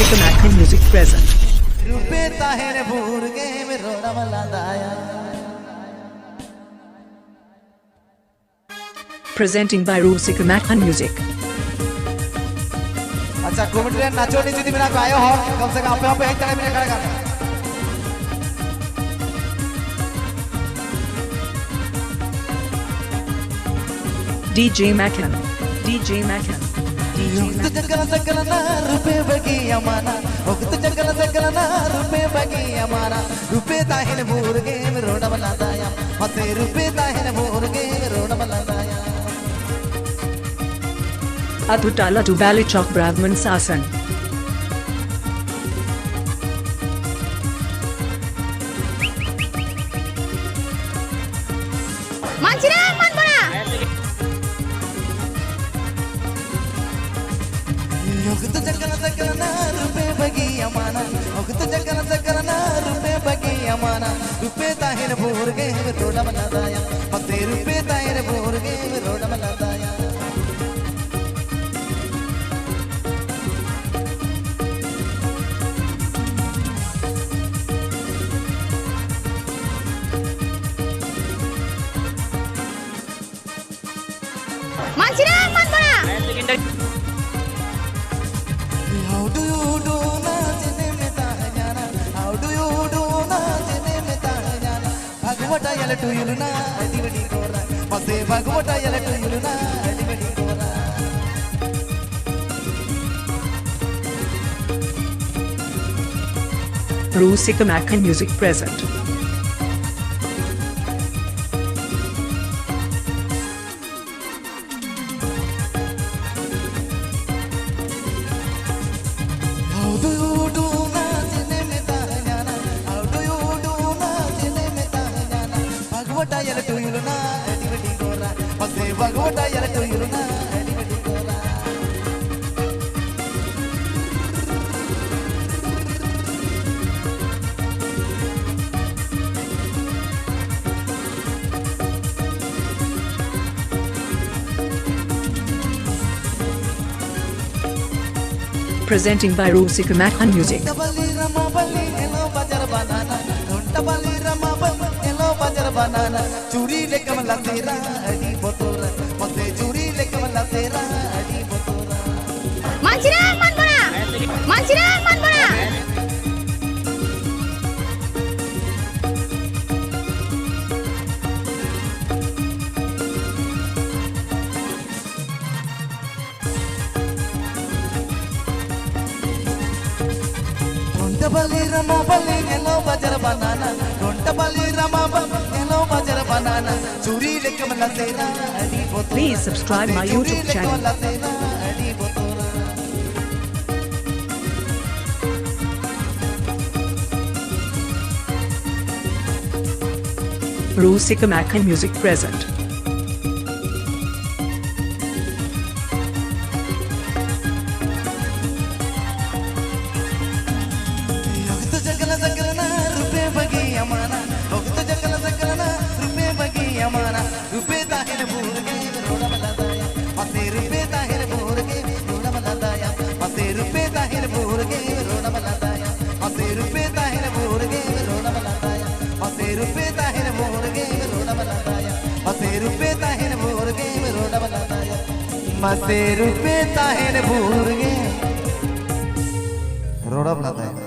Rusika Makhan music present. Presenting by Rusika Makhan music. अच्छा comedian नाचो नहीं जुदी मेरा गायो हो कम से कम आप पे एक तरह मेरे खड़ा करना DJ Makhan. DJ Makhan. तो जगला जगला ना रुपए बगी अमाना तो जगला जगला ना रुपए बगी अमाना रुपए ताहिन मुर्गे में रोड़ा बनाता या मते रुपए ताहिन मुर्गे में रोड़ा बनाता या Atutala to Balichok Brahman Sasan. Mancirang man bona. तो जगला जगला ना रुपए बगी अमाना तो जगला जगला ना रुपए बगी अमाना रुपए ताहिन मुर्गे में रोड़ा बनाता या मते रुपए ताहिन मुर्गे में रोड़ा बनाता या Mancirang man bona. How do you do na jene me tahanyana How do you do na jene me tahanyana Bhagwata yala to yuluna adivadi kora Mase bhagwata yala to yuluna adivadi kora Rusika Makhan music present. How do you do na jene me tahanyana How do you do na jene me tahanyana Bhagwata yala to yuluna adivadi kora Mase bhagwata yala to yuluna adivadi kora Presenting by Rusika Makhan music. Bali rama bali hello bajar banana Dhunta bali rama bali hello bajar banana Churi le kamala tera adi botora Mate churi le kamala tera adi botora Mancirang man bona. Mancirang man bona. Dhunta bali rama bali hello bajar banana Dhunta bali rama bali hello bajar banana Churi le kamala tera adi botora Please subscribe my YouTube channel. adi botora Rusika Makhan music present. तो जगला जगला ना रुपए बगी अमाना तो जगला जगला ना रुपए बगी अमाना रुपए ताहिन मुर्गे रोड़ा बनाता या मते रुपए ताहिन मुर्गे रोड़ा बनाता या मते रुपए ताहिन मुर्गे रोड़ा बनाता या मते रुपए ताहिन मुर्गे रोड़ा बनाता या मते रुपए ताहिन मुर्गे रोड़ा बनाता या मते रुपए ताहिन मुर्गे रोड़ा बनाता या मते रुपए ताहिन मुर्गे रोड़ा बनाता है